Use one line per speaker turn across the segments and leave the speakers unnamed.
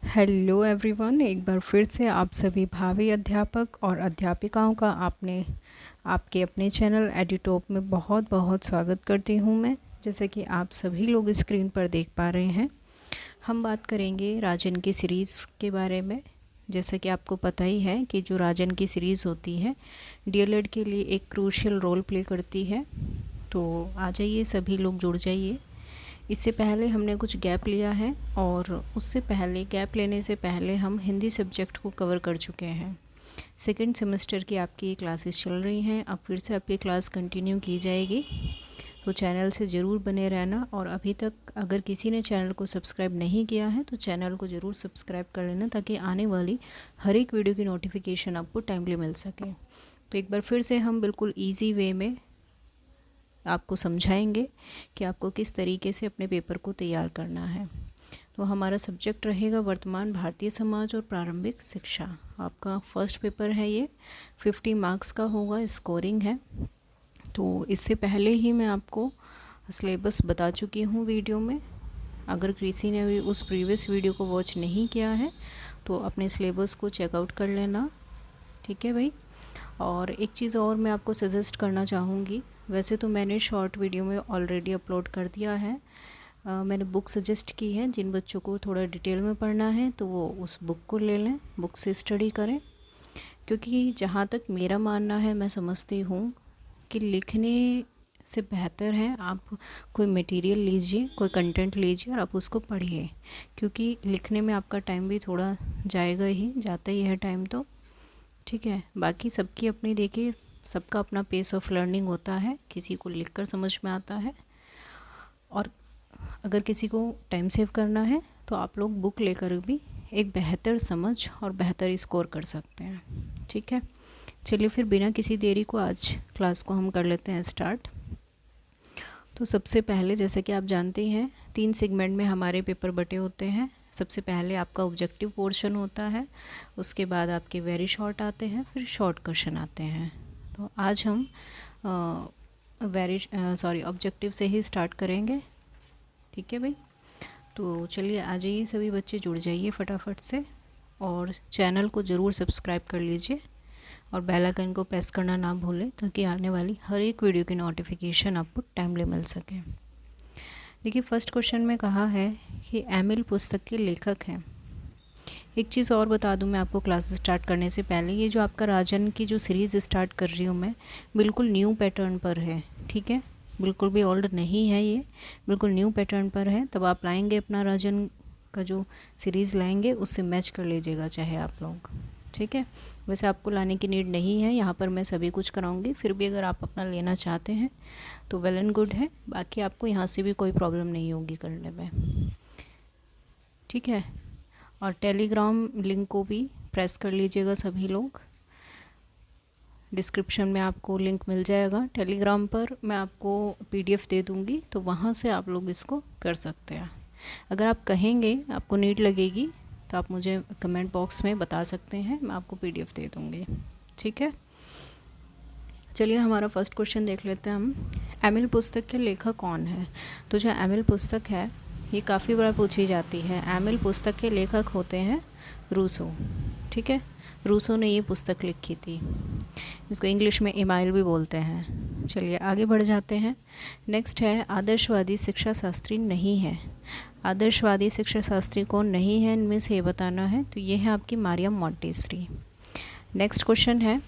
Hello everyone, एक बार फिर से आप सभी भावी अध्यापक और अध्यापिकाओं का आपके अपने चैनल एडुटॉप में बहुत बहुत स्वागत करती हूं मैं। जैसे कि आप सभी लोग स्क्रीन पर देख पा रहे हैं, हम बात करेंगे राजन की सीरीज़ के बारे में। जैसा कि आपको पता ही है कि जो राजन की सीरीज़ होती है डीएलएड के लिए एक क्रूशियल रोल प्ले करती है। तो आ जाइए, सभी लोग जुड़ जाइए। इससे पहले हमने कुछ गैप लिया है और उससे पहले गैप लेने से पहले हम हिंदी सब्जेक्ट को कवर कर चुके हैं। सेकेंड सेमेस्टर की आपकी ये क्लासेस चल रही हैं, अब फिर से आपकी क्लास कंटिन्यू की जाएगी, तो चैनल से ज़रूर बने रहना। और अभी तक अगर किसी ने चैनल को सब्सक्राइब नहीं किया है तो चैनल को ज़रूर सब्सक्राइब कर लेना, ताकि आने वाली हर एक वीडियो की नोटिफिकेशन आपको टाइमली मिल सके। तो एक बार फिर से हम बिल्कुल ईजी वे में आपको समझाएंगे कि आपको किस तरीके से अपने पेपर को तैयार करना है। तो हमारा सब्जेक्ट रहेगा वर्तमान भारतीय समाज और प्रारंभिक शिक्षा। आपका फर्स्ट पेपर है, ये 50 मार्क्स का होगा, स्कोरिंग है। तो इससे पहले ही मैं आपको सिलेबस बता चुकी हूँ वीडियो में। अगर किसी ने भी उस प्रीवियस वीडियो को वॉच नहीं किया है तो अपने सिलेबस को चेकआउट कर लेना, ठीक है भाई। और एक चीज़ और मैं आपको सजेस्ट करना चाहूँगी, वैसे तो मैंने शॉर्ट वीडियो में ऑलरेडी अपलोड कर दिया है। मैंने बुक सजेस्ट की है, जिन बच्चों को थोड़ा डिटेल में पढ़ना है तो वो उस बुक को ले लें, बुक से स्टडी करें। क्योंकि जहाँ तक मेरा मानना है, मैं समझती हूँ कि लिखने से बेहतर है आप कोई मटेरियल लीजिए, कोई कंटेंट लीजिए और आप उसको पढ़िए। क्योंकि लिखने में आपका टाइम भी थोड़ा जाएगा ही, जाता ही है टाइम, तो ठीक है। बाकी सबकी अपनी, देखिए, सबका अपना पेस ऑफ लर्निंग होता है, किसी को लिखकर समझ में आता है, और अगर किसी को टाइम सेव करना है तो आप लोग बुक लेकर भी एक बेहतर समझ और बेहतर स्कोर कर सकते हैं, ठीक है। चलिए फिर बिना किसी देरी को आज क्लास को हम कर लेते हैं स्टार्ट। तो सबसे पहले, जैसे कि आप जानते हैं, 3 सेगमेंट में हमारे पेपर बटे होते हैं। सबसे पहले आपका ऑब्जेक्टिव पोर्शन होता है, उसके बाद आपके वेरी शॉर्ट आते हैं, फिर शॉर्ट क्वेश्चन आते हैं। तो आज हम ऑब्जेक्टिव से ही स्टार्ट करेंगे, ठीक है भाई। तो चलिए आ जाइए, सभी बच्चे जुड़ जाइए फटाफट से, और चैनल को ज़रूर सब्सक्राइब कर लीजिए और बेल आइकन को प्रेस करना ना भूलें, ताकि आने वाली हर एक वीडियो की नोटिफिकेशन आपको टाइमली मिल सके। देखिए, फर्स्ट क्वेश्चन में कहा है कि एमिल पुस्तक के लेखक हैं। एक चीज़ और बता दूं मैं आपको क्लास स्टार्ट करने से पहले, ये जो आपका राजन की जो सीरीज़ स्टार्ट कर रही हूँ मैं, बिल्कुल न्यू पैटर्न पर है, ठीक है। बिल्कुल भी ओल्ड नहीं है, ये बिल्कुल न्यू पैटर्न पर है। तब आप लाएंगे अपना राजन का जो सीरीज़ लाएंगे, उससे मैच कर लीजिएगा चाहे आप लोग, ठीक है। वैसे आपको लाने की नीड नहीं है, यहाँ पर मैं सभी कुछ कराऊंगी। फिर भी अगर आप अपना लेना चाहते हैं तो वेल एंड गुड है, बाकी आपको यहाँ से भी कोई प्रॉब्लम नहीं होगी करने में, ठीक है। और टेलीग्राम लिंक को भी प्रेस कर लीजिएगा सभी लोग, डिस्क्रिप्शन में आपको लिंक मिल जाएगा। टेलीग्राम पर मैं आपको पीडीएफ दे दूँगी, तो वहाँ से आप लोग इसको कर सकते हैं। अगर आप कहेंगे, आपको नीड लगेगी, तो आप मुझे कमेंट बॉक्स में बता सकते हैं, मैं आपको पीडीएफ दे दूँगी, ठीक है। चलिए हमारा फर्स्ट क्वेश्चन देख लेते हैं हम। एमिल पुस्तक के लेखक कौन है? तो जो एमिल पुस्तक है, ये काफ़ी बार पूछी जाती है। एमिल पुस्तक के लेखक होते हैं रूसो, ठीक है। रूसो ने ये पुस्तक लिखी थी, इसको इंग्लिश में एमाइल भी बोलते हैं। चलिए आगे बढ़ जाते हैं। नेक्स्ट है, आदर्शवादी शिक्षा शास्त्री नहीं है। आदर्शवादी शिक्षा शास्त्री कौन नहीं है, इनमें से ये बताना है। तो ये है आपकी मारियम मॉन्टेसरी। नेक्स्ट क्वेश्चन है,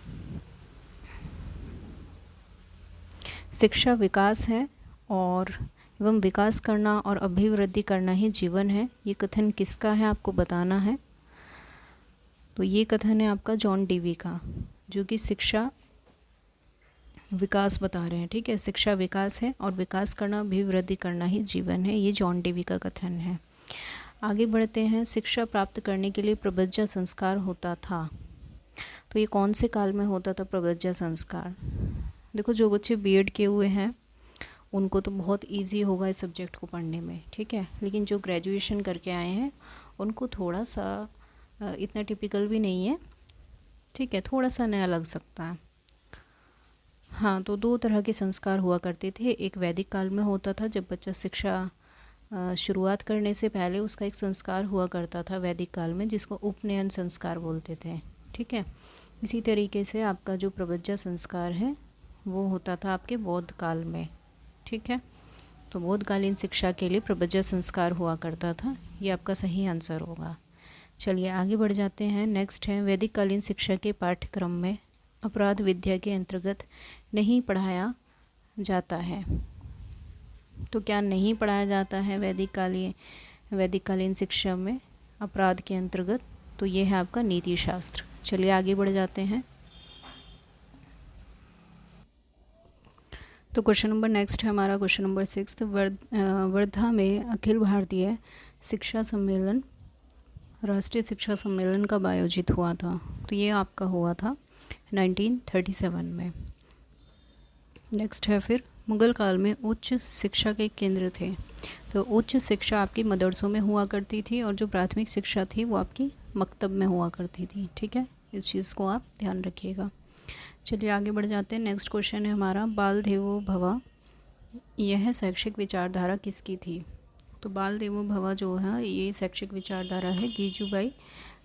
शिक्षा विकास है और एवं विकास करना और अभिवृद्धि करना ही जीवन है, ये कथन किसका है आपको बताना है। तो ये कथन है आपका जॉन डीवी का, जो कि शिक्षा विकास बता रहे हैं, ठीक है। शिक्षा विकास है और विकास करना, अभिवृद्धि करना ही जीवन है, ये जॉन डीवी का कथन है। आगे बढ़ते हैं। शिक्षा प्राप्त करने के लिए प्रब्रज्य संस्कार होता था। तो ये कौन से काल में होता था प्रब्रज्य संस्कार? देखो, जो बच्चे बीएड किए हुए हैं उनको तो बहुत इजी होगा इस सब्जेक्ट को पढ़ने में, ठीक है। लेकिन जो ग्रेजुएशन करके आए हैं उनको थोड़ा सा इतना टिपिकल भी नहीं है, ठीक है, थोड़ा सा नया लग सकता है। हाँ, तो 2 तरह के संस्कार हुआ करते थे। एक वैदिक काल में होता था, जब बच्चा शिक्षा शुरुआत करने से पहले उसका एक संस्कार हुआ करता था वैदिक काल में, जिसको उपनयन संस्कार बोलते थे। ठीक है, इसी तरीके से आपका जो प्रवज्जा संस्कार है वो होता था आपके बौद्ध काल में। ठीक है, तो बौद्धकालीन शिक्षा के लिए प्रवज्जा संस्कार हुआ करता था। ये आपका सही आंसर होगा। चलिए आगे बढ़ जाते हैं। नेक्स्ट है, वैदिक कालीन शिक्षा के पाठ्यक्रम में अपराध विद्या के अंतर्गत नहीं पढ़ाया जाता है। तो क्या नहीं पढ़ाया जाता है वैदिक कालीन शिक्षा में अपराध के अंतर्गत? तो ये है आपका नीति शास्त्र। चलिए आगे बढ़ जाते हैं। तो क्वेश्चन नंबर नेक्स्ट है हमारा क्वेश्चन नंबर 6। वर्धा में अखिल भारतीय शिक्षा सम्मेलन, राष्ट्रीय शिक्षा सम्मेलन कब आयोजित हुआ था? तो ये आपका हुआ था 1937 में। नेक्स्ट है फिर, मुगल काल में उच्च शिक्षा के केंद्र थे। तो उच्च शिक्षा आपकी मदरसों में हुआ करती थी और जो प्राथमिक शिक्षा थी वो आपकी मकतब में हुआ करती थी। ठीक है, इस चीज़ को आप ध्यान रखिएगा। चलिए आगे बढ़ जाते हैं। नेक्स्ट क्वेश्चन है हमारा, बाल देवो भव, यह शैक्षिक विचारधारा किसकी थी? तो बाल देवो भव जो है ये शैक्षिक विचारधारा है गीजूबाई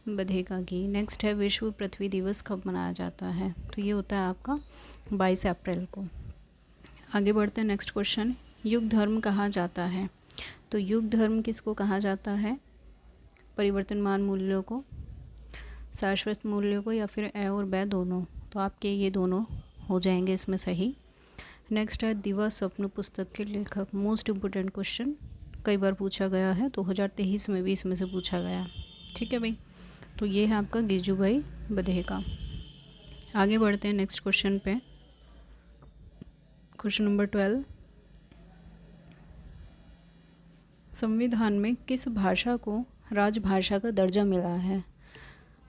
बधेगा की। नेक्स्ट है, विश्व पृथ्वी दिवस कब मनाया जाता है? तो ये होता है आपका 22 अप्रैल को। आगे बढ़ते हैं। नेक्स्ट क्वेश्चन, युग धर्म कहा जाता है। तो युग धर्म किसको कहा जाता है? परिवर्तनमान मूल्यों को, शाश्वत मूल्यों को, या फिर ए और बै दोनों? तो आपके ये दोनों हो जाएंगे इसमें सही। नेक्स्ट है, दिवा स्वप्न पुस्तक के लेखक। मोस्ट इम्पोर्टेंट क्वेश्चन, कई बार पूछा गया है, 2023 में भी इसमें से पूछा गया। ठीक है भाई, तो ये है आपका गीजूबाई बधेगा। आगे बढ़ते हैं नेक्स्ट क्वेश्चन पे। क्वेश्चन नंबर 12, संविधान में किस भाषा को राजभाषा का दर्जा मिला है?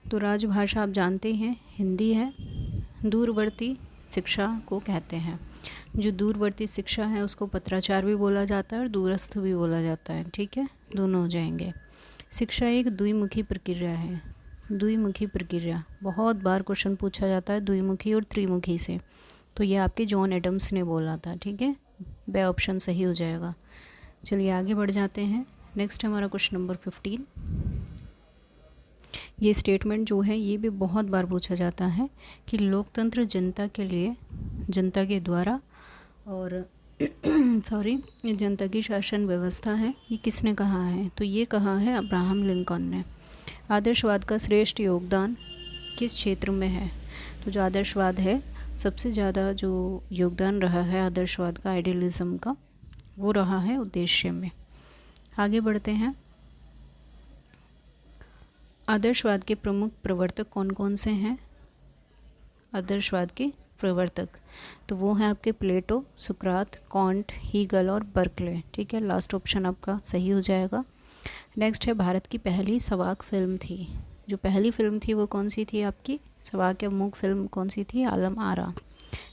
तो राजभाषा आप जानते हैं हिंदी है। दूरवर्ती शिक्षा को कहते हैं। जो दूरवर्ती शिक्षा है उसको पत्राचार भी बोला जाता है और दूरस्थ भी बोला जाता है। ठीक है, दोनों हो जाएंगे। शिक्षा एक द्विमुखी प्रक्रिया है। द्विमुखी प्रक्रिया बहुत बार क्वेश्चन पूछा जाता है द्विमुखी और त्रिमुखी से। तो ये आपके जॉन एडम्स ने बोला था। ठीक है, बे ऑप्शन सही हो जाएगा। चलिए आगे बढ़ जाते हैं। नेक्स्ट हमारा क्वेश्चन नंबर 15। ये स्टेटमेंट जो है ये भी बहुत बार पूछा जाता है कि लोकतंत्र जनता के लिए, जनता के द्वारा और ये जनता की शासन व्यवस्था है, ये किसने कहा है? तो ये कहा है अब्राहम लिंकन ने। आदर्शवाद का श्रेष्ठ योगदान किस क्षेत्र में है? तो जो आदर्शवाद है, सबसे ज़्यादा जो योगदान रहा है आदर्शवाद का, आइडियलिज्म का, वो रहा है उद्देश्य में। आगे बढ़ते हैं। आदर्शवाद के प्रमुख प्रवर्तक कौन कौन से हैं? आदर्शवाद के प्रवर्तक तो वो हैं आपके प्लेटो, सुकरात, कॉन्ट, हीगल और बर्कले। ठीक है, लास्ट ऑप्शन आपका सही हो जाएगा। नेक्स्ट है, भारत की पहली सवाक फिल्म थी। जो पहली फिल्म थी वो कौन सी थी आपकी? सवाक या मूक फिल्म कौन सी थी? आलम आरा।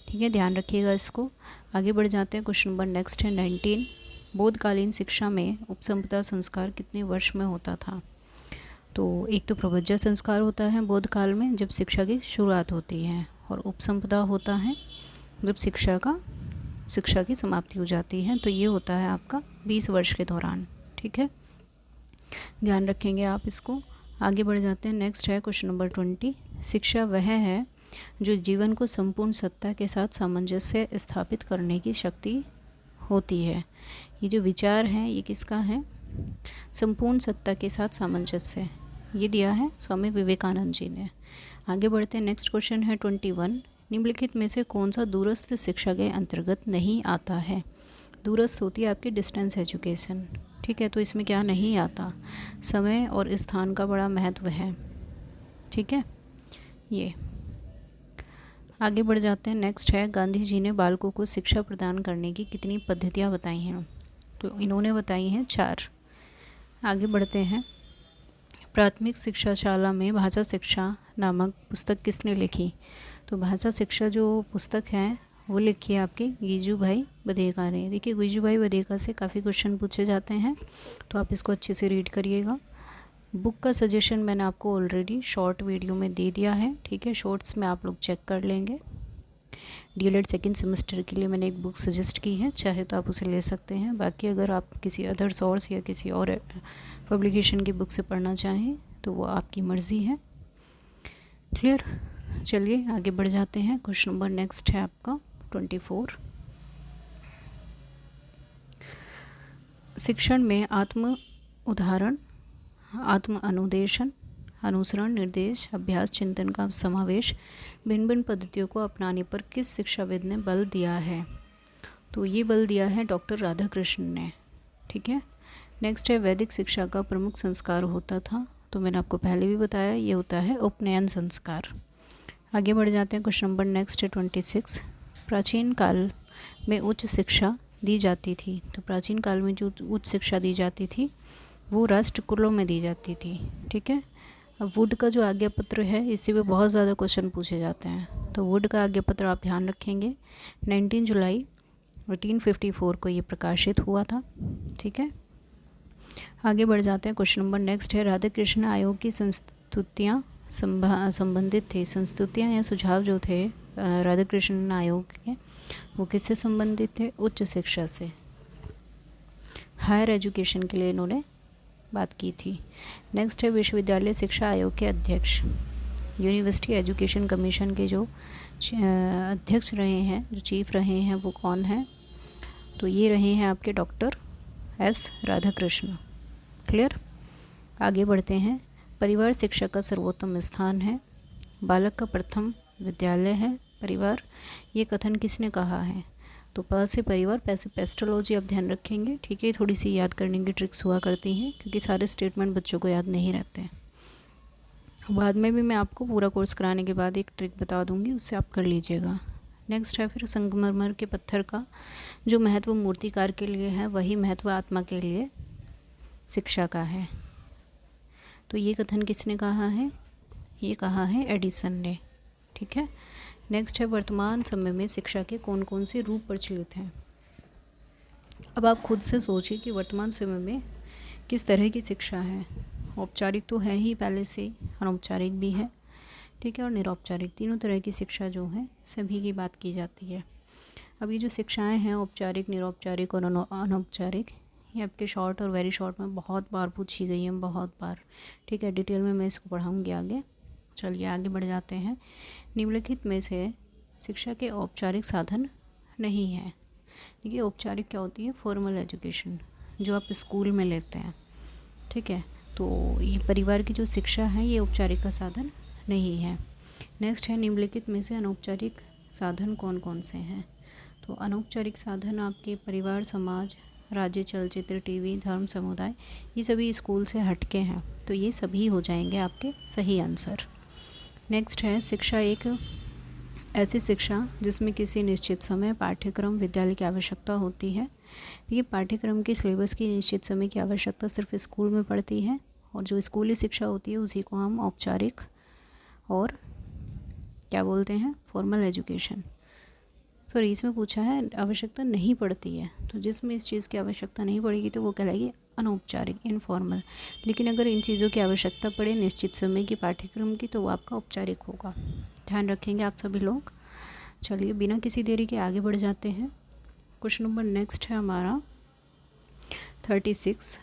ठीक है, ध्यान रखिएगा इसको। आगे बढ़ जाते हैं। क्वेश्चन नंबर नेक्स्ट है 19। बौद्धकालीन शिक्षा में उपसंपदा संस्कार कितने वर्ष में होता था? तो एक तो प्रवज्जा संस्कार होता है बौद्ध काल में जब शिक्षा की शुरुआत होती है, और उपसंपदा होता है जब शिक्षा की समाप्ति हो जाती है। तो ये होता है आपका 20 वर्ष के दौरान। ठीक है, ध्यान रखेंगे आप इसको। आगे बढ़ जाते हैं। नेक्स्ट है क्वेश्चन नंबर 20। शिक्षा वह है जो जीवन को संपूर्ण सत्ता के साथ सामंजस्य स्थापित करने की शक्ति होती है। ये जो विचार है ये किसका है? संपूर्ण सत्ता के साथ सामंजस्य, ये दिया है स्वामी विवेकानंद जी ने। आगे बढ़ते हैं। नेक्स्ट क्वेश्चन है 21। निम्नलिखित में से कौन सा दूरस्थ शिक्षा के अंतर्गत नहीं आता है? दूरस्थ होती है आपकी डिस्टेंस एजुकेशन। ठीक है, तो इसमें क्या नहीं आता? समय और स्थान का बड़ा महत्व है। ठीक है, ये आगे बढ़ जाते हैं। नेक्स्ट है, गांधी जी ने बालकों को शिक्षा प्रदान करने की कितनी पद्धतियाँ बताई हैं? तो इन्होंने बताई हैं 4। आगे बढ़ते हैं। प्राथमिक शिक्षा शाला में भाषा शिक्षा नामक पुस्तक किसने लिखी? तो भाषा शिक्षा जो पुस्तक है वो लिखी है आपके गीजूभाई बधेगा ने। देखिए, गीजूभाई बधेगा से काफ़ी क्वेश्चन पूछे जाते हैं, तो आप इसको अच्छे से रीड करिएगा। बुक का सजेशन मैंने आपको ऑलरेडी शॉर्ट वीडियो में दे दिया है। ठीक है, शॉर्ट्स में आप लोग चेक कर लेंगे। डीएलएड सेकंड सेमेस्टर के लिए मैंने एक बुक सजेस्ट की है, चाहे तो आप उसे ले सकते हैं। बाकी अगर आप किसी अदर सोर्स या किसी और पब्लिकेशन की बुक से पढ़ना चाहें तो वो आपकी मर्ज़ी है। क्लियर? चलिए आगे बढ़ जाते हैं। क्वेश्चन नंबर नेक्स्ट है आपका 24। शिक्षण में आत्म उदाहरण, आत्म अनुदेशन, अनुसरण, निर्देश, अभ्यास, चिंतन का समावेश भिन्न भिन्न पद्धतियों को अपनाने पर किस शिक्षाविद ने बल दिया है? तो ये बल दिया है डॉक्टर राधाकृष्ण ने। ठीक है। नेक्स्ट है वैदिक शिक्षा का प्रमुख संस्कार होता था, तो मैंने आपको पहले भी बताया ये होता है उपनयन संस्कार। आगे बढ़ जाते हैं। क्वेश्चन नंबर नेक्स्ट है 26। प्राचीन काल में उच्च शिक्षा दी जाती थी, तो प्राचीन काल में जो उच्च शिक्षा दी जाती थी वो राष्ट्रकुलों में दी जाती थी। ठीक है। अब वुड का जो आज्ञा पत्र है इसी पे बहुत ज़्यादा क्वेश्चन पूछे जाते हैं, तो वुड का आज्ञा पत्र आप ध्यान रखेंगे। 19 जुलाई 1854 को ये प्रकाशित हुआ था। ठीक है। आगे बढ़ जाते हैं। क्वेश्चन नंबर नेक्स्ट है राधाकृष्ण आयोग की संस्तुतियाँ संबंधित थे। संस्तुतियाँ या सुझाव जो थे राधाकृष्ण आयोग के, वो किससे संबंधित थे? उच्च शिक्षा से, हायर एजुकेशन के लिए इन्होंने बात की थी। नेक्स्ट है विश्वविद्यालय शिक्षा आयोग के अध्यक्ष, यूनिवर्सिटी एजुकेशन कमीशन के जो अध्यक्ष रहे हैं, जो चीफ रहे हैं, वो कौन है? तो ये रहे हैं आपके डॉक्टर एस राधाकृष्ण। क्लियर? आगे बढ़ते हैं। परिवार शिक्षा का सर्वोत्तम स्थान है, बालक का प्रथम विद्यालय है परिवार, ये कथन किसने कहा है? तो प से परिवार, पैसे पेस्टोलॉजी आप ध्यान रखेंगे। ठीक है। थोड़ी सी याद करने की ट्रिक्स हुआ करती हैं क्योंकि सारे स्टेटमेंट बच्चों को याद नहीं रहते हैं। बाद में भी मैं आपको पूरा कोर्स कराने के बाद एक ट्रिक बता दूंगी, उससे आप कर लीजिएगा। नेक्स्ट है फिर संगमरमर के पत्थर का जो महत्व मूर्तिकार के लिए है वही महत्व आत्मा के लिए शिक्षा का है। तो ये कथन किसने कहा है? ये कहा है एडिसन ने। ठीक है। नेक्स्ट है वर्तमान समय में शिक्षा के कौन कौन से रूप प्रचलित हैं? अब आप खुद से सोचिए कि वर्तमान समय में किस तरह की शिक्षा है। औपचारिक तो है ही पहले से, अनौपचारिक भी है। ठीक है। और निरौपचारिक, तीनों तरह की शिक्षा जो है सभी की बात की जाती है। अब ये जो शिक्षाएं हैं औपचारिक, निरौपचारिक और अनौपचारिक, ये आपके शॉर्ट और वेरी शॉर्ट में बहुत बार पूछी गई हैं, बहुत बार। ठीक है। डिटेल में मैं इसको पढ़ाऊँगी आगे। चलिए आगे बढ़ जाते हैं। निम्नलिखित में से शिक्षा के औपचारिक साधन नहीं है। देखिए औपचारिक क्या होती है? फॉर्मल एजुकेशन जो आप स्कूल में लेते हैं। ठीक है। तो ये परिवार की जो शिक्षा है ये औपचारिक का साधन नहीं है। नेक्स्ट है निम्नलिखित में से अनौपचारिक साधन कौन कौन से हैं? तो अनौपचारिक साधन आपके परिवार, समाज, राज्य, चलचित्र, टीवी, धर्म, समुदाय, ये सभी स्कूल से हटके हैं, तो ये सभी हो जाएंगे आपके सही आंसर। नेक्स्ट है शिक्षा एक ऐसी शिक्षा जिसमें किसी निश्चित समय, पाठ्यक्रम, विद्यालय की आवश्यकता होती है। ये पाठ्यक्रम के सिलेबस की निश्चित समय की आवश्यकता सिर्फ स्कूल में पड़ती है, और जो स्कूली शिक्षा होती है उसी को हम औपचारिक और क्या बोलते हैं? Formal education. सॉरी, इसमें पूछा है आवश्यकता नहीं पड़ती है, तो जिसमें इस चीज़ की आवश्यकता नहीं पड़ेगी तो वो कहलाएगी अनौपचारिक, इनफॉर्मल। लेकिन अगर इन चीज़ों की आवश्यकता पड़े निश्चित समय की, पाठ्यक्रम की, तो वो आपका औपचारिक होगा। ध्यान रखेंगे आप सभी लोग। चलिए बिना किसी देरी के आगे बढ़ जाते हैं। क्वेश्चन नंबर नेक्स्ट है हमारा 36।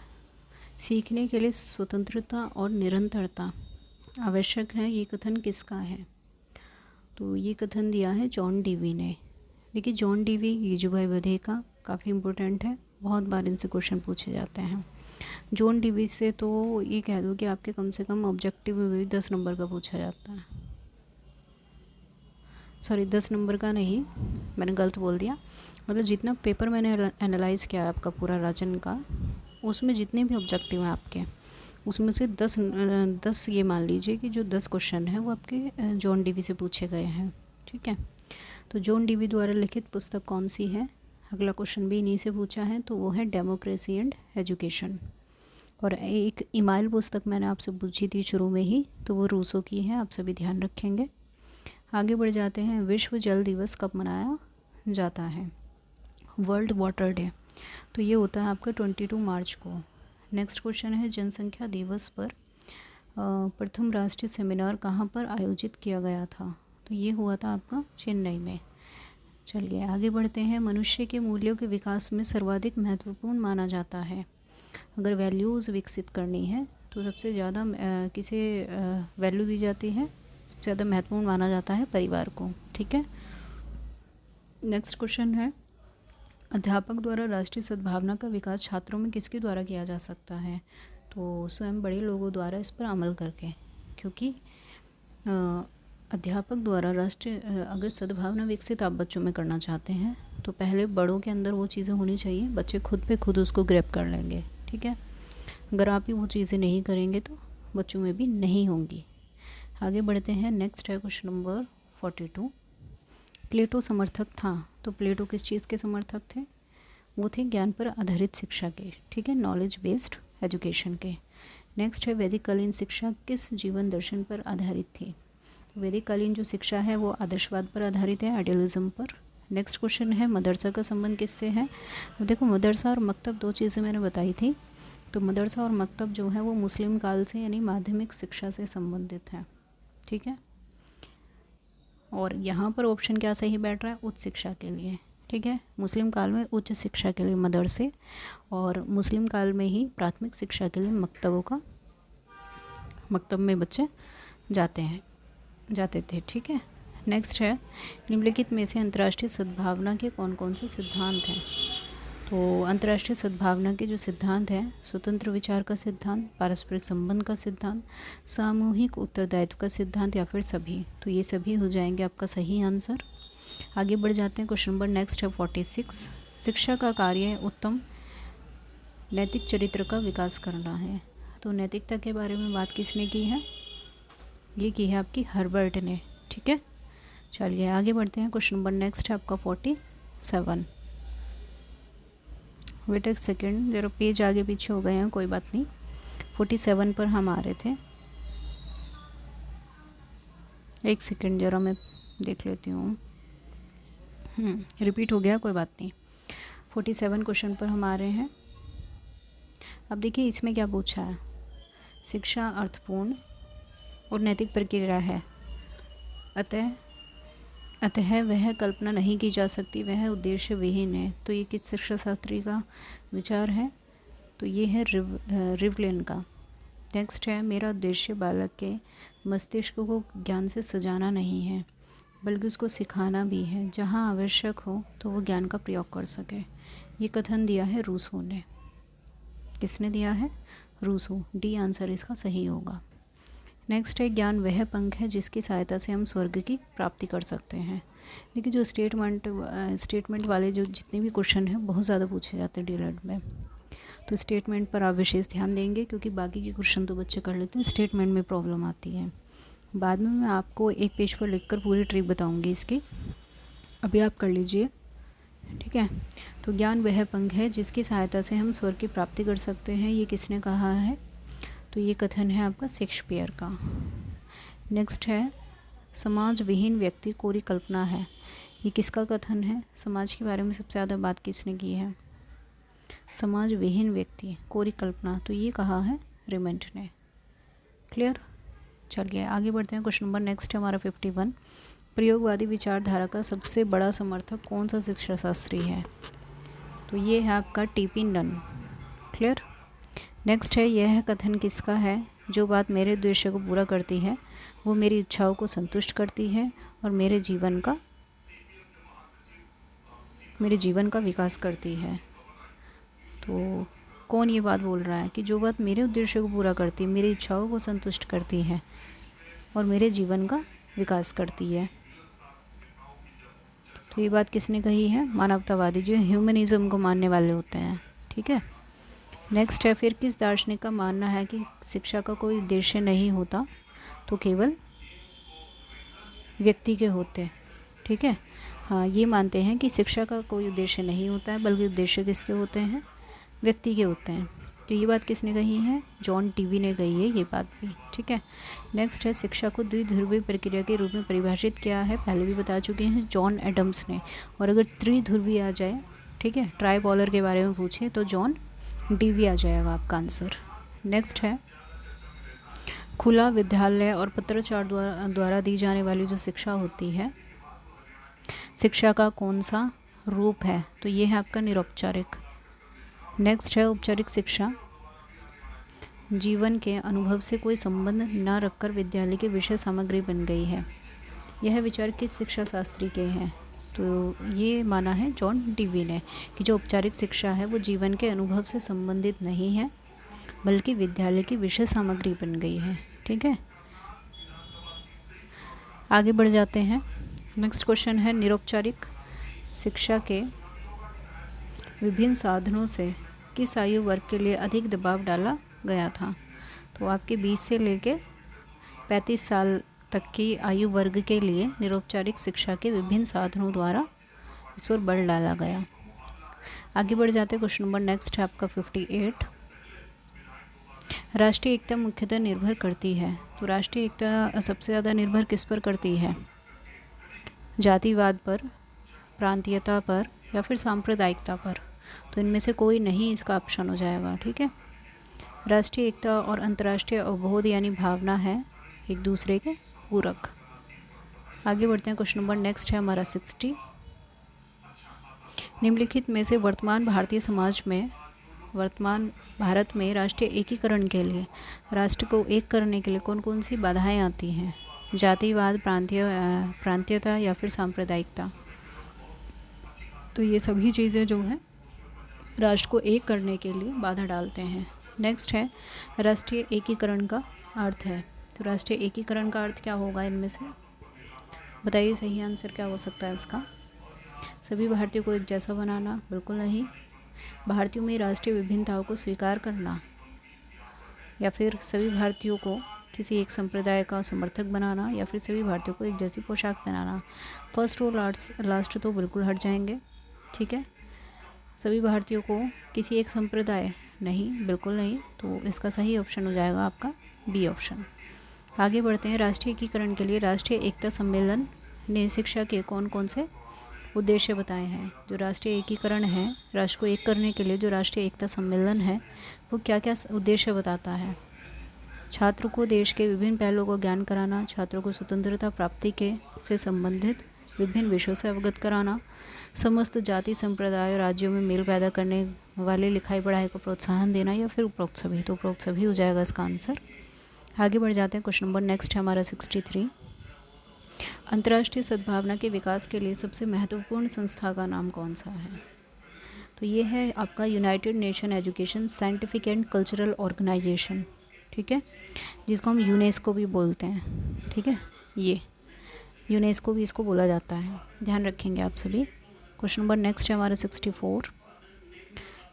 सीखने के लिए स्वतंत्रता और निरंतरता आवश्यक है, ये कथन किसका है? तो ये कथन दिया है जॉन डीवी ने। देखिए जॉन डीवी गिजुभाई बधे का काफ़ी इम्पोर्टेंट है, बहुत बार इनसे क्वेश्चन पूछे जाते हैं। जॉन डीवी से तो ये कह दो कि आपके कम से कम ऑब्जेक्टिव में भी 10 नंबर का पूछा जाता है। सॉरी 10 नंबर का नहीं, मैंने गलत बोल दिया। मतलब जितना पेपर मैंने एनालाइज़ किया है आपका पूरा राजन का, उसमें जितने भी ऑब्जेक्टिव हैं आपके, उसमें से 10 ये मान लीजिए कि जो 10 क्वेश्चन हैं वो आपके जॉन डीवी से पूछे गए हैं। ठीक है। तो जॉन डीवी द्वारा लिखित पुस्तक कौन सी है? अगला क्वेश्चन भी इन्हीं से पूछा है, तो वो है डेमोक्रेसी एंड एजुकेशन। और एक ईमाइल पुस्तक मैंने आपसे पूछी थी शुरू में ही, तो वो रूसो की है, आप सभी ध्यान रखेंगे। आगे बढ़ जाते हैं। विश्व जल दिवस कब मनाया जाता है? वर्ल्ड वाटर डे, तो ये होता है आपका 22 मार्च को। नेक्स्ट क्वेश्चन है जनसंख्या दिवस पर प्रथम राष्ट्रीय सेमिनार कहाँ पर आयोजित किया गया था? तो ये हुआ था आपका चेन्नई में। चलिए आगे बढ़ते हैं। मनुष्य के मूल्यों के विकास में सर्वाधिक महत्वपूर्ण माना जाता है। अगर वैल्यूज़ विकसित करनी है तो सबसे ज़्यादा किसे वैल्यू दी जाती है, सबसे ज़्यादा महत्वपूर्ण माना जाता है परिवार को। ठीक है, नेक्स्ट क्वेश्चन है, अध्यापक द्वारा राष्ट्रीय सद्भावना का विकास छात्रों में किसके द्वारा किया जा सकता है? तो स्वयं बड़े लोगों द्वारा इस पर अमल करके, क्योंकि अध्यापक द्वारा राष्ट्रीय अगर सद्भावना विकसित आप बच्चों में करना चाहते हैं तो पहले बड़ों के अंदर वो चीज़ें होनी चाहिए, बच्चे खुद पे खुद उसको ग्रैब कर लेंगे। ठीक है, अगर आप ही वो चीज़ें नहीं करेंगे तो बच्चों में भी नहीं होंगी। आगे बढ़ते हैं। नेक्स्ट है क्वेश्चन नंबर 42। प्लेटो समर्थक था, तो प्लेटो किस चीज़ के समर्थक थे? वो थे ज्ञान पर आधारित शिक्षा के। ठीक है, नॉलेज बेस्ड एजुकेशन के। नेक्स्ट है, वैदिक कालीन शिक्षा किस जीवन दर्शन पर आधारित थी? वैदिक कालीन जो शिक्षा है वो आदर्शवाद पर आधारित है, आइडियलिज्म पर। नेक्स्ट क्वेश्चन है, मदरसा का संबंध किससे है? देखो, मदरसा और मकतब दो चीज़ें मैंने बताई थी। तो मदरसा और मकतब जो है वो मुस्लिम काल से यानी माध्यमिक शिक्षा से संबंधित है। ठीक है, और यहाँ पर ऑप्शन क्या सही बैठ रहा है? उच्च शिक्षा के लिए। ठीक है, मुस्लिम काल में उच्च शिक्षा के लिए मदरसे और मुस्लिम काल में ही प्राथमिक शिक्षा के लिए मकतब में बच्चे जाते थे। ठीक है, नेक्स्ट है, निम्नलिखित में से अंतर्राष्ट्रीय सद्भावना के कौन कौन से सिद्धांत हैं? तो अंतर्राष्ट्रीय सद्भावना के जो सिद्धांत हैं, स्वतंत्र विचार का सिद्धांत, पारस्परिक संबंध का सिद्धांत, सामूहिक उत्तरदायित्व का सिद्धांत, या फिर सभी। तो ये सभी हो जाएंगे आपका सही आंसर। आगे बढ़ जाते हैं। क्वेश्चन नंबर नेक्स्ट है 46। शिक्षा का कार्य है उत्तम नैतिक चरित्र का विकास करना है। तो नैतिकता के बारे में बात किसने की है? ये की है आपकी हर्बर्ट ने। ठीक है, चलिए आगे बढ़ते हैं। क्वेश्चन नंबर नेक्स्ट है आपका 47। वेट एक सेकेंड, जरा पेज आगे पीछे हो गए हैं, कोई बात नहीं। 47 पर हम आ रहे थे, एक सेकेंड जरा मैं देख लेती हूँ। रिपीट हो गया, कोई बात नहीं। 47 क्वेश्चन पर हम आ रहे हैं। अब देखिए इसमें क्या पूछा है, शिक्षा अर्थपूर्ण और नैतिक प्रक्रिया है, अतः वह कल्पना नहीं की जा सकती, वह उद्देश्य विहीन है। तो ये किस शिक्षा शास्त्री का विचार है? तो ये है रिवलिन का। नेक्स्ट है, मेरा उद्देश्य बालक के मस्तिष्क को ज्ञान से सजाना नहीं है बल्कि उसको सिखाना भी है, जहाँ आवश्यक हो तो वो ज्ञान का प्रयोग कर सके। ये कथन दिया है रूसो ने। किसने दिया है? रूसो। डी आंसर इसका सही होगा। नेक्स्ट है, ज्ञान वह पंख है जिसकी सहायता से हम स्वर्ग की प्राप्ति कर सकते हैं। देखिए जो स्टेटमेंट वाले जो जितने भी क्वेश्चन हैं बहुत ज़्यादा पूछे जाते हैं डीएलएड में, तो स्टेटमेंट पर आप विशेष ध्यान देंगे, क्योंकि बाकी के क्वेश्चन तो बच्चे कर लेते हैं, स्टेटमेंट में प्रॉब्लम आती है। बाद में मैं आपको एक पेज पर लिखकर पूरी ट्रिक बताऊंगी इसकी, अभी आप कर लीजिए। ठीक है, तो ज्ञान वह पंख है जिसकी सहायता से हम स्वर्ग की प्राप्ति कर सकते हैं, ये किसने कहा है? तो ये कथन है आपका शेक्सपियर का। नेक्स्ट है, समाज विहीन व्यक्ति कोरी कल्पना है, ये किसका कथन है? समाज के बारे में सबसे ज़्यादा बात किसने की है? समाज विहीन व्यक्ति कोरी कल्पना, तो ये कहा है रिमेंट ने। क्लियर? चलिए आगे बढ़ते हैं। क्वेश्चन नंबर नेक्स्ट है हमारा 51। प्रयोगवादी विचारधारा का सबसे बड़ा समर्थक कौन सा शिक्षा शास्त्री है? तो ये है आपका टीपी नन। क्लियर? नेक्स्ट है, यह कथन किसका है? जो बात मेरे उद्देश्य को पूरा करती है वो मेरी इच्छाओं को संतुष्ट करती है और मेरे जीवन का विकास करती है। तो कौन ये बात बोल रहा है कि जो बात मेरे उद्देश्य को पूरा करती है, मेरी इच्छाओं को संतुष्ट करती है और मेरे जीवन का विकास करती है? तो ये बात किसने कही है? मानवतावादी, जो ह्यूमनिज्म को मानने वाले होते हैं। ठीक है, नेक्स्ट है, फिर किस दार्शनिक का मानना है कि शिक्षा का कोई उद्देश्य नहीं होता, तो केवल व्यक्ति के होते। ठीक है, हाँ ये मानते हैं कि शिक्षा का कोई उद्देश्य नहीं होता है बल्कि उद्देश्य किसके होते हैं? व्यक्ति के होते हैं। तो ये बात किसने कही है? जॉन टीवी ने कही है ये बात भी। ठीक है, नेक्स्ट है, शिक्षा को द्विध्रुवीय प्रक्रिया के रूप में परिभाषित किया है, पहले भी बता चुके हैं, जॉन एडम्स ने। और अगर त्रिध्रुवीय आ जाए, ठीक है, ट्राइपोलर के बारे में पूछे तो जॉन डीवी आ जाएगा आपका आंसर। नेक्स्ट है, खुला विद्यालय और पत्राचार द्वारा दी जाने वाली जो शिक्षा होती है शिक्षा का कौन सा रूप है? तो ये है आपका निरौपचारिक। नेक्स्ट है औपचारिक शिक्षा, जीवन के अनुभव से कोई संबंध न रखकर विद्यालय की विषय सामग्री बन गई है। यह विचार किस शिक्षा शास्त्री के हैं? तो ये माना है जॉन डीवी ने कि जो औपचारिक शिक्षा है वो जीवन के अनुभव से संबंधित नहीं है बल्कि विद्यालय की विषय सामग्री बन गई है। ठीक है, आगे बढ़ जाते हैं। नेक्स्ट क्वेश्चन है निरौपचारिक शिक्षा के विभिन्न साधनों से किस आयु वर्ग के लिए अधिक दबाव डाला गया था? तो आपके 20 से लेकर 35 साल तक की आयु वर्ग के लिए निरौपचारिक शिक्षा के विभिन्न साधनों द्वारा इस पर बल डाला गया। आगे बढ़ जाते हैं। क्वेश्चन नंबर नेक्स्ट है आपका 58। राष्ट्रीय एकता मुख्यतः निर्भर करती है। तो राष्ट्रीय एकता सबसे ज़्यादा निर्भर किस पर करती है? जातिवाद पर, प्रांतीयता पर या फिर सांप्रदायिकता पर? तो इनमें से कोई नहीं इसका ऑप्शन हो जाएगा। ठीक है, राष्ट्रीय एकता और अंतर्राष्ट्रीय अवबोध यानी भावना है एक दूसरे के पूरक। आगे बढ़ते हैं। क्वेश्चन नंबर नेक्स्ट है हमारा 60। निम्नलिखित में से वर्तमान भारत में राष्ट्रीय एकीकरण के लिए, राष्ट्र को एक करने के लिए कौन कौन सी बाधाएं आती हैं? जातिवाद, प्रांतीयता या फिर सांप्रदायिकता? तो ये सभी चीज़ें जो हैं राष्ट्र को एक करने के लिए बाधा डालते हैं। नेक्स्ट है राष्ट्रीय एकीकरण का अर्थ है। तो राष्ट्रीय एकीकरण का अर्थ क्या होगा इनमें से? बताइए, सही आंसर क्या हो सकता है इसका? सभी भारतीयों को एक जैसा बनाना? बिल्कुल नहीं। भारतीयों में राष्ट्रीय विभिन्नताओं को स्वीकार करना, या फिर सभी भारतीयों को किसी एक संप्रदाय का समर्थक बनाना, या फिर सभी भारतीयों को एक जैसी पोशाक पहनाना? फर्स्ट और लास्ट तो बिल्कुल हट जाएंगे। ठीक है, सभी भारतीयों को किसी एक संप्रदाय, नहीं, बिल्कुल नहीं। तो इसका सही ऑप्शन हो जाएगा आपका बी ऑप्शन। आगे बढ़ते हैं। राष्ट्रीय एकीकरण के लिए राष्ट्रीय एकता सम्मेलन ने शिक्षा के कौन कौन से उद्देश्य बताए हैं? जो राष्ट्रीय एकीकरण है, राष्ट्र को एक करने के लिए जो राष्ट्रीय एकता सम्मेलन है वो क्या क्या उद्देश्य बताता है? छात्रों को देश के विभिन्न पहलुओं का ज्ञान कराना, छात्रों को स्वतंत्रता प्राप्ति के से संबंधित विभिन्न विषयों से अवगत कराना, समस्त जाति संप्रदाय और राज्यों में मेल पैदा करने वाले लिखाई पढ़ाई को प्रोत्साहन देना, या फिर उपरोक्त सभी? तो उपरोक्त सभी हो जाएगा इसका आंसर। आगे बढ़ जाते हैं। क्वेश्चन नंबर नेक्स्ट है हमारा 63। अंतर्राष्ट्रीय सद्भावना के विकास के लिए सबसे महत्वपूर्ण संस्था का नाम कौन सा है? तो ये है आपका United Nation education scientific and cultural organisation. ठीक है, जिसको हम यूनेस्को भी बोलते हैं। ठीक है, ये यूनेस्को भी इसको बोला जाता है, ध्यान रखेंगे आप सभी। क्वेश्चन नंबर नेक्स्ट है हमारा 64।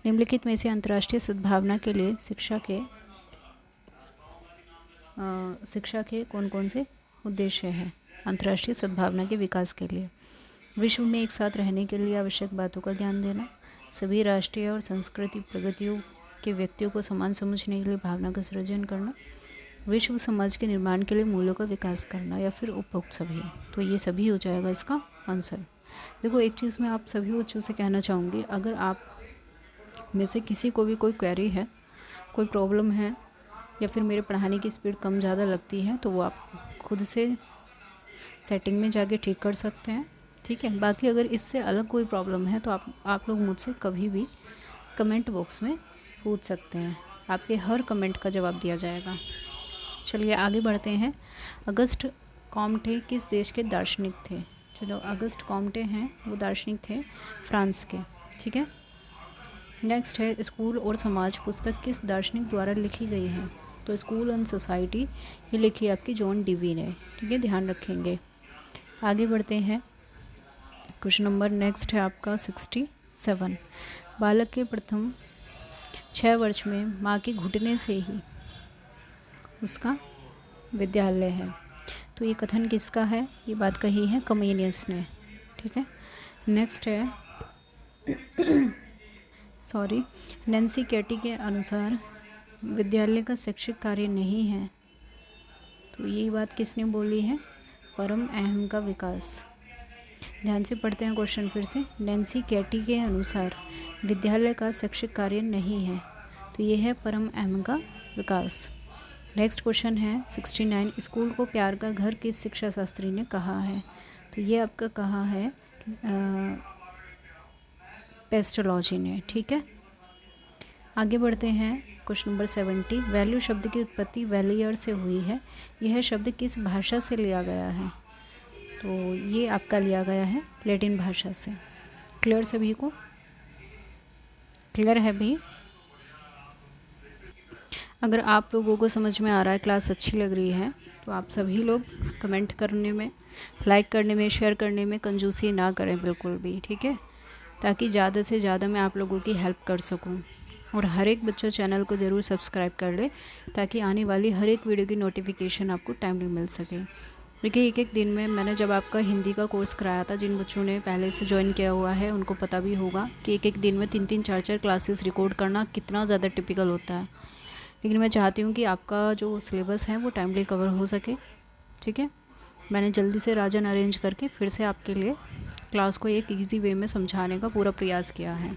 निम्नलिखित में से अंतर्राष्ट्रीय सद्भावना के लिए शिक्षा के कौन कौन से उद्देश्य हैं? अंतर्राष्ट्रीय सद्भावना के विकास के लिए विश्व में एक साथ रहने के लिए आवश्यक बातों का ज्ञान देना, सभी राष्ट्रीय और सांस्कृतिक प्रगतियों के व्यक्तियों को समान समझने के लिए भावना का सृजन करना, विश्व समाज के निर्माण के लिए मूल्यों का विकास करना, या फिर उपरोक्त सभी? तो ये सभी हो जाएगा इसका आंसर। देखो, एक चीज़ मैं आप सभी बच्चों से कहना चाहूँगी, अगर आप में से किसी को भी कोई क्वेरी है, कोई प्रॉब्लम है, या फिर मेरे पढ़ाने की स्पीड कम ज़्यादा लगती है, तो वो आप खुद से सेटिंग में जाके ठीक कर सकते हैं। ठीक है, बाकी अगर इससे अलग कोई प्रॉब्लम है तो आप लोग मुझसे कभी भी कमेंट बॉक्स में पूछ सकते हैं, आपके हर कमेंट का जवाब दिया जाएगा। चलिए आगे बढ़ते हैं। अगस्ट कॉम्टे किस देश के दार्शनिक थे? जो अगस्ट कॉम्टे हैं वो दार्शनिक थे फ्रांस के। ठीक है, नेक्स्ट है स्कूल और समाज पुस्तक किस दार्शनिक द्वारा लिखी गई है? तो स्कूल एंड सोसाइटी ये लिखी है आपकी जॉन डीवी ने। ठीक है, ध्यान रखेंगे। आगे बढ़ते हैं। क्वेश्चन नंबर नेक्स्ट है आपका 67। बालक के प्रथम 6 वर्ष में माँ के घुटने से ही उसका विद्यालय है। तो ये कथन किसका है? ये बात कही है कमेनियस ने। ठीक है, नेक्स्ट है नैन्सी कैटी के अनुसार विद्यालय का शैक्षिक कार्य नहीं है। तो ये बात किसने बोली है? परम अहम का विकास। ध्यान से पढ़ते हैं क्वेश्चन फिर से। नैन्सी कैटी के अनुसार विद्यालय का शैक्षिक कार्य नहीं है, तो ये है परम अहम का विकास। नेक्स्ट क्वेश्चन है 69। स्कूल को प्यार का घर किस शिक्षा शास्त्री ने कहा है? तो ये आपका कहा है पेस्टोलॉजी ने। ठीक है, आगे बढ़ते हैं। क्वेश्चन नंबर 70, वैल्यू शब्द की उत्पत्ति वैलियर से हुई है, यह शब्द किस भाषा से लिया गया है? तो ये आपका लिया गया है लैटिन भाषा से। क्लियर सभी को? क्लियर है भी? अगर आप लोगों को समझ में आ रहा है, क्लास अच्छी लग रही है, तो आप सभी लोग कमेंट करने में, लाइक करने में, शेयर करने में कंजूसी ना करें बिल्कुल भी। ठीक है, ताकि ज़्यादा से ज़्यादा मैं आप लोगों की हेल्प कर सकूं। और हर एक बच्चा चैनल को ज़रूर सब्सक्राइब कर ले, ताकि आने वाली हर एक वीडियो की नोटिफिकेशन आपको टाइमली मिल सके। देखिए, एक एक दिन में मैंने जब आपका हिंदी का कोर्स कराया था, जिन बच्चों ने पहले से ज्वाइन किया हुआ है उनको पता भी होगा कि एक एक दिन में 3-3 4-4 क्लासेस रिकॉर्ड करना कितना ज़्यादा टिपिकल होता है। लेकिन मैं चाहती हूँ कि आपका जो सिलेबस है वो टाइमली कवर हो सके। ठीक है, मैंने जल्दी से राजन अरेंज करके फिर से आपके लिए क्लास को एक इजी वे में समझाने का पूरा प्रयास किया है।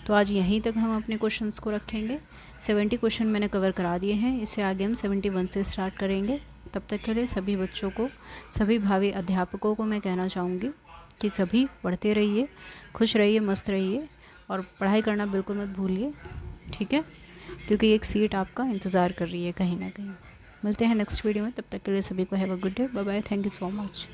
तो आज यहीं तक हम अपने क्वेश्चंस को रखेंगे। 70 क्वेश्चन मैंने कवर करा दिए हैं, इससे आगे हम 71 से स्टार्ट करेंगे। तब तक के लिए सभी बच्चों को, सभी भावी अध्यापकों को मैं कहना चाहूँगी कि सभी पढ़ते रहिए, खुश रहिए, मस्त रहिए और पढ़ाई करना बिल्कुल मत भूलिए। ठीक है, क्योंकि एक सीट आपका इंतज़ार कर रही है कहीं ना कहीं। मिलते हैं नेक्स्ट वीडियो में, तब तक के लिए सभी को have a good day, bye bye, thank you so much.